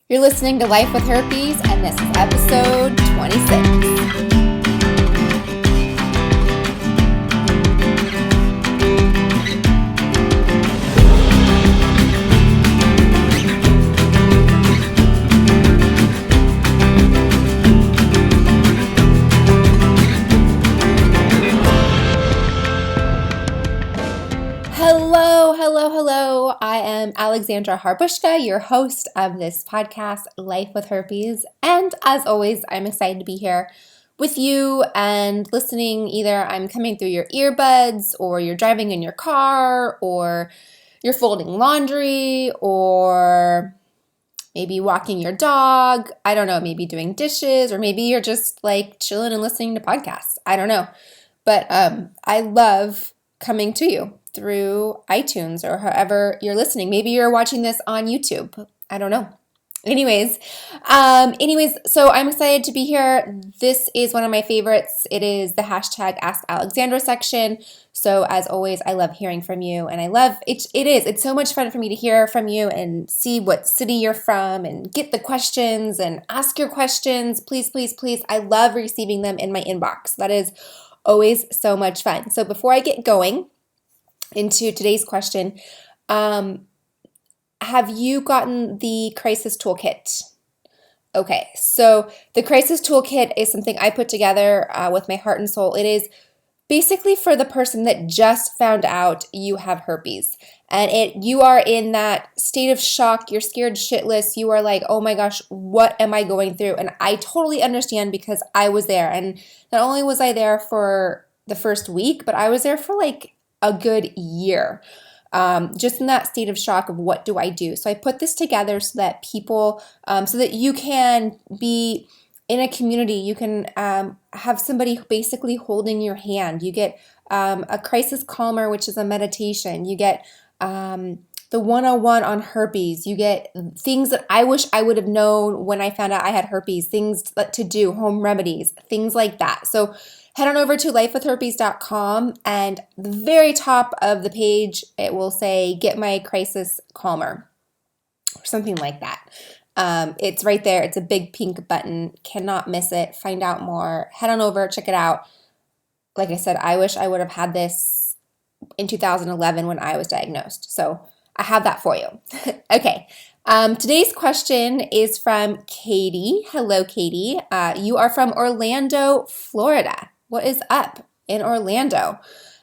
You're listening to Life with Herpes, and this is episode 26. Hello. I am Alexandra Harbushka, your host of this podcast, Life with Herpes. And as always, I'm excited to be here with you and listening. Either I'm coming through your earbuds, or you're driving in your car, or you're folding laundry, or maybe walking your dog. I don't know, maybe doing dishes, or maybe you're just like chilling and listening to podcasts. I don't know. But I love coming to you through iTunes or however you're listening. Maybe you're watching this on YouTube. I don't know. Anyways, so I'm excited to be here. This is one of my favorites. It is the hashtag Ask Alexandra section. So as always, I love hearing from you, and I love it. It's so much fun for me to hear from you and see what city you're from and get the questions and ask your questions. Please. I love receiving them in my inbox. That is always so much fun. So before I get going into today's question, have you gotten the crisis toolkit? Okay, so the crisis toolkit is something I put together with my heart and soul. It is basically for the person that just found out you have herpes, and you are in that state of shock. You're scared shitless. You are like, oh my gosh, what am I going through? And I totally understand, because I was there. And not only was I there for the first week, but I was there for like a good year, just in that state of shock of what do I do? So I put this together so that people, so that you can be in a community. You can have somebody basically holding your hand. You get a crisis calmer, which is a meditation. You get the 101 on herpes. You get things that I wish I would have known when I found out I had herpes, things to do, home remedies, things like that. So head on over to lifewithherpes.com, and the very top of the page, it will say, get my crisis calmer, or something like that. It's right there. It's a big pink button. Cannot miss it. Find out more. Head on over, check it out. Like I said, I wish I would have had this in 2011 when I was diagnosed. So I have that for you. Okay. Today's question is from Katie. Hello, Katie. You are from Orlando, Florida. What is up in Orlando?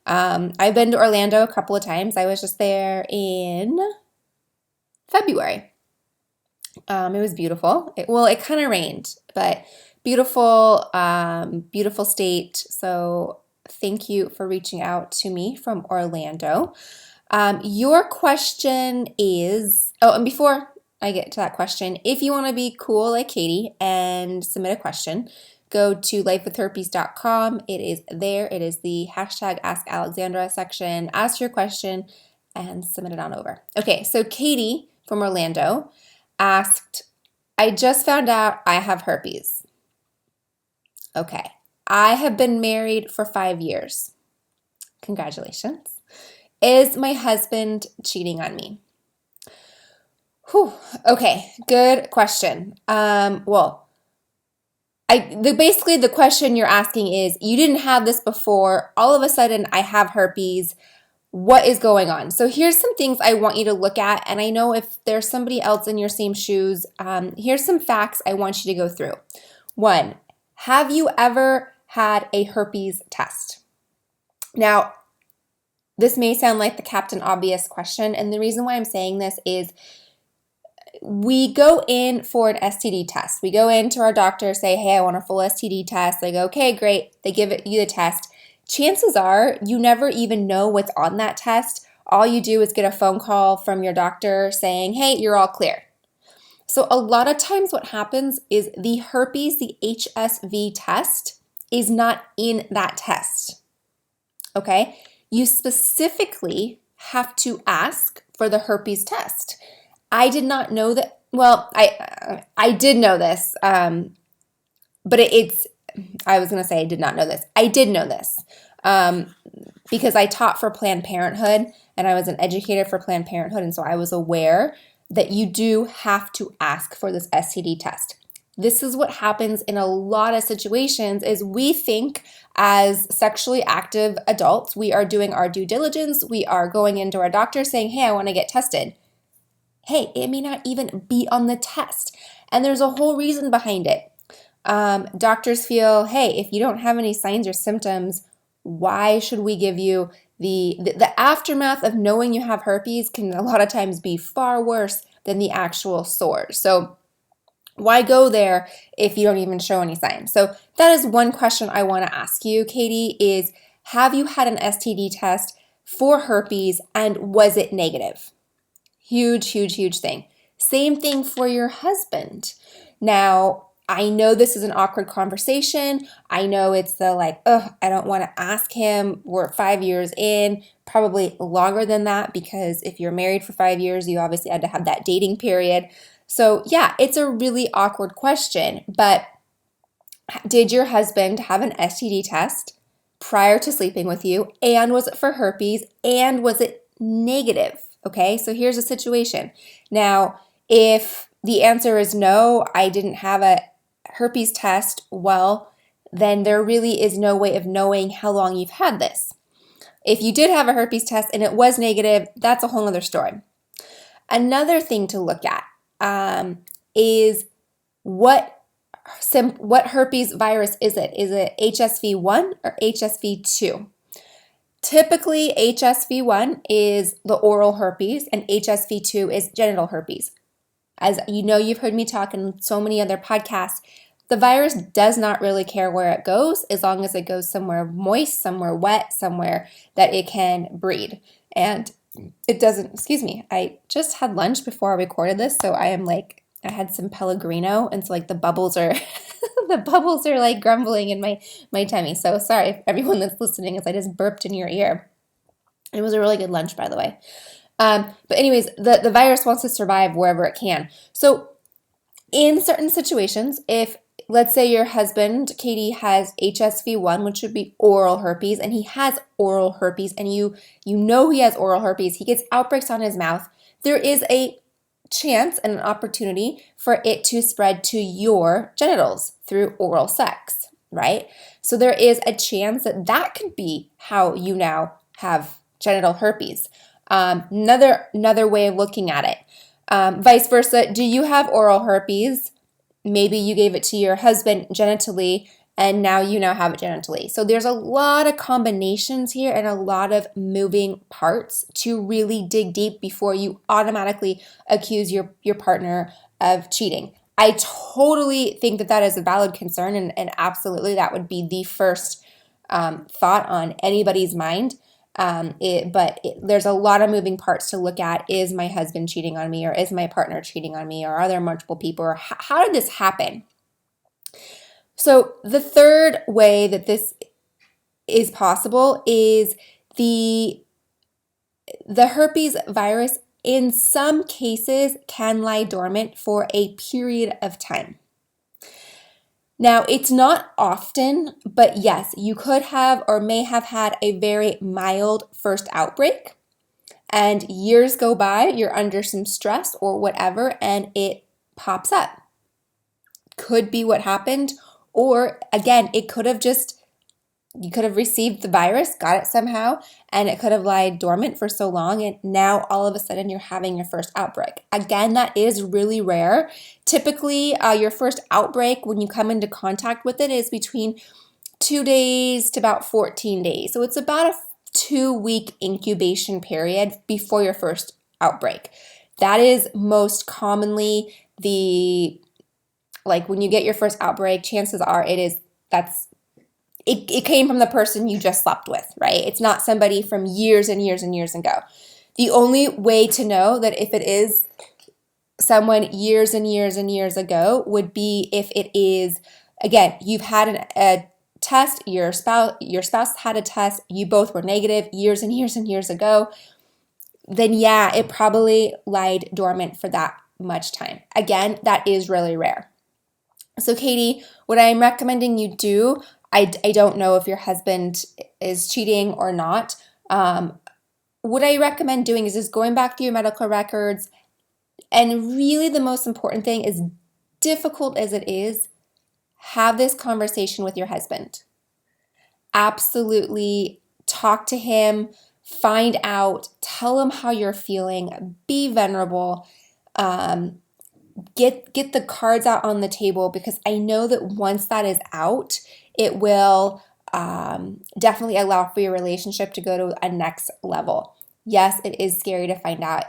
I've been to Orlando a couple of times. I was just there in February. It was beautiful. It kind of rained, but beautiful state. So thank you for reaching out to me from Orlando. Your question is, and before I get to that question, if you want to be cool like Katie and submit a question, go to lifewithherpes.com. It is there. It is the hashtag Ask Alexandra section. Ask your question and submit it on over. Okay, so Katie from Orlando asked, I just found out I have herpes. Okay, I have been married for 5 years. Congratulations. Is my husband cheating on me? Whew. Okay, good question. Basically the question you're asking is, you didn't have this before. All of a sudden, I have herpes. What is going on? So here's some things I want you to look at. And I know if there's somebody else in your same shoes, here's some facts I want you to go through. 1, have you ever had a herpes test? Now, this may sound like the Captain Obvious question. And the reason why I'm saying this is, we go in for an STD test. We go into our doctor, say, hey, I want a full STD test. They go, okay, great. They give you the test. Chances are you never even know what's on that test. All you do is get a phone call from your doctor saying, hey, you're all clear. So a lot of times what happens is the herpes, the HSV test, is not in that test. Okay? You specifically have to ask for the herpes test. I did not know that. Well, I did know this, but I was going to say I did not know this. I did know this because I taught for Planned Parenthood, and I was an educator for Planned Parenthood, and so I was aware that you do have to ask for this STD test. This is what happens in a lot of situations is we think as sexually active adults, we are doing our due diligence. We are going into our doctor saying, hey, I want to get tested. Hey, it may not even be on the test. And there's a whole reason behind it. Doctors feel, hey, if you don't have any signs or symptoms, why should we give you the aftermath of knowing you have herpes can a lot of times be far worse than the actual sores. So why go there if you don't even show any signs? So that is one question I want to ask you, Katie, is have you had an STD test for herpes and was it negative? Huge, huge, huge thing. Same thing for your husband. Now, I know this is an awkward conversation. I know it's the like, I don't want to ask him. We're 5 years in, probably longer than that, because if you're married for 5 years, you obviously had to have that dating period. So yeah, it's a really awkward question, but did your husband have an STD test prior to sleeping with you? And was it for herpes? And was it negative? Okay, so here's a situation. Now, if the answer is no, I didn't have a herpes test, well, then there really is no way of knowing how long you've had this. If you did have a herpes test and it was negative, that's a whole other story. Another thing to look at is what herpes virus is it? Is it HSV1 or HSV2? Typically, HSV1 is the oral herpes and HSV2 is genital herpes. As you know, you've heard me talk in so many other podcasts, the virus does not really care where it goes as long as it goes somewhere moist, somewhere wet, somewhere that it can breed. And it doesn't, excuse me, I just had lunch before I recorded this, so I had some Pellegrino, and so like the bubbles are like grumbling in my tummy. So sorry everyone that's listening as I just burped in your ear. It was a really good lunch, by the way. But anyways, the virus wants to survive wherever it can. So in certain situations, if let's say your husband, Katie, has HSV1, which would be oral herpes, and he has oral herpes, and you know he has oral herpes, he gets outbreaks on his mouth, there is a chance and an opportunity for it to spread to your genitals through oral sex, right? So there is a chance that that could be how you now have genital herpes. Another way of looking at it. Vice versa, do you have oral herpes? Maybe you gave it to your husband genitally, and now you have it genitally. So there's a lot of combinations here and a lot of moving parts to really dig deep before you automatically accuse your partner of cheating. I totally think that is a valid concern, and absolutely that would be the first thought on anybody's mind. But there's a lot of moving parts to look at. Is my husband cheating on me, or is my partner cheating on me, or are there multiple people, or how did this happen? So the third way that this is possible is the herpes virus in some cases can lie dormant for a period of time. Now, it's not often, but yes, you could have or may have had a very mild first outbreak, and years go by, you're under some stress or whatever, and it pops up. Could be what happened, or again, it could have you could have received the virus, got it somehow, and it could have lied dormant for so long, and now all of a sudden you're having your first outbreak. Again, that is really rare. Typically, your first outbreak, when you come into contact with it, is between 2 days to about 14 days. So it's about a 2-week incubation period before your first outbreak. That is most commonly when you get your first outbreak, chances are it came from the person you just slept with, right? It's not somebody from years and years and years ago. The only way to know that if it is someone years and years and years ago would be if it is, again, you've had a test, your spouse had a test, you both were negative years and years and years ago, then yeah, it probably lied dormant for that much time. Again, that is really rare. So Katie, what I'm recommending you do, I don't know if your husband is cheating or not. What I recommend doing is just going back through your medical records, And really the most important thing, as difficult as it is, have this conversation with your husband. Absolutely talk to him, find out, tell him how you're feeling, be vulnerable, get the cards out on the table, because I know that once that is out, it will definitely allow for your relationship to go to a next level. Yes, it is scary to find out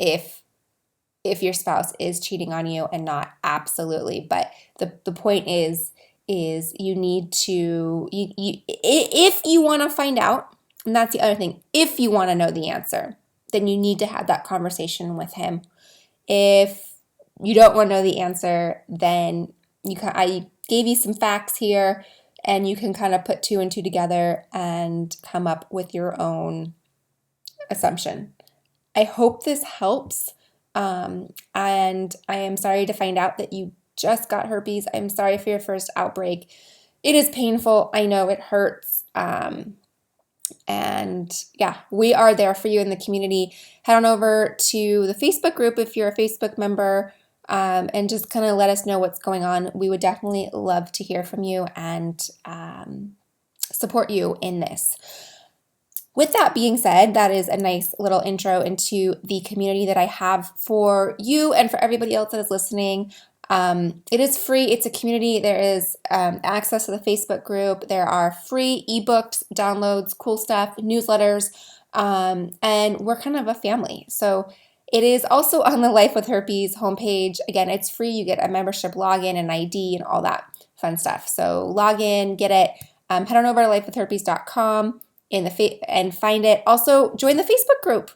if your spouse is cheating on you and not, absolutely. But the point is you need to, if you want to find out, and that's the other thing, if you want to know the answer, then you need to have that conversation with him. If you don't want to know the answer, then I gave you some facts here, and you can kind of put two and two together and come up with your own assumption. I hope this helps. And I am sorry to find out that you just got herpes. I'm sorry for your first outbreak. It is painful. I know it hurts. And yeah, we are there for you in the community. Head on over to the Facebook group if you're a Facebook member, and just kind of let us know what's going on. We would definitely love to hear from you and support you in this. With that being said, that is a nice little intro into the community that I have for you and for everybody else that is listening. It is free. It's a community. There is access to the Facebook group. There are free ebooks, downloads, cool stuff, newsletters, and we're kind of a family. So it is also on the Life with Herpes homepage. Again, it's free. You get a membership login and ID and all that fun stuff. So log in, get it. Head on over to lifewithherpes.com and find it. Also, join the Facebook group.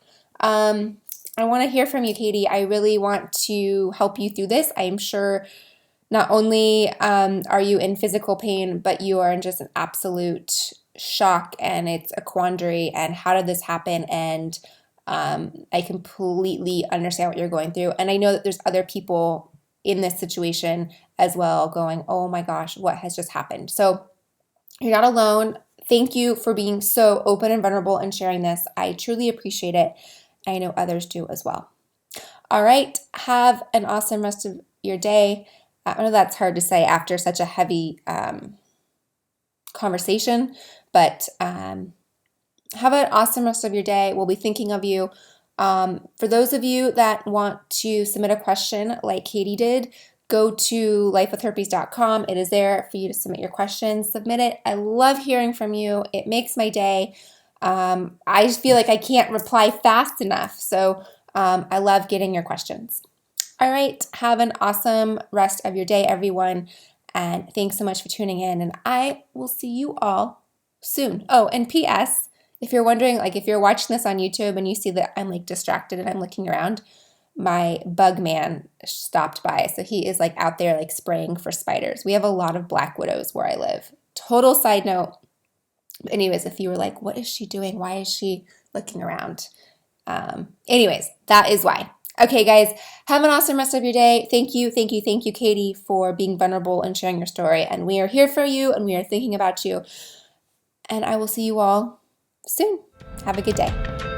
I want to hear from you, Katie. I really want to help you through this. I am sure not only are you in physical pain, but you are in just an absolute shock, and it's a quandary, and how did this happen? And I completely understand what you're going through. And I know that there's other people in this situation as well going, oh my gosh, what has just happened? So you're not alone. Thank you for being so open and vulnerable and sharing this. I truly appreciate it. I know others do as well. All right. Have an awesome rest of your day. I know that's hard to say after such a heavy conversation, but have an awesome rest of your day. We'll be thinking of you. For those of you that want to submit a question like Katie did, go to lifewithherpes.com. It is there for you to submit your questions. Submit it. I love hearing from you. It makes my day. I just feel like I can't reply fast enough. So I love getting your questions. All right. Have an awesome rest of your day, everyone. And thanks so much for tuning in. And I will see you all soon. Oh, and P.S., if you're wondering, like if you're watching this on YouTube and you see that I'm like distracted and I'm looking around, my bug man stopped by. So he is like out there like spraying for spiders. We have a lot of black widows where I live. Total side note. Anyways, if you were like, what is she doing? Why is she looking around? Anyways, that is why. Okay, guys, have an awesome rest of your day. Thank you, Katie, for being vulnerable and sharing your story. And we are here for you, and we are thinking about you. And I will see you all soon. Have a good day.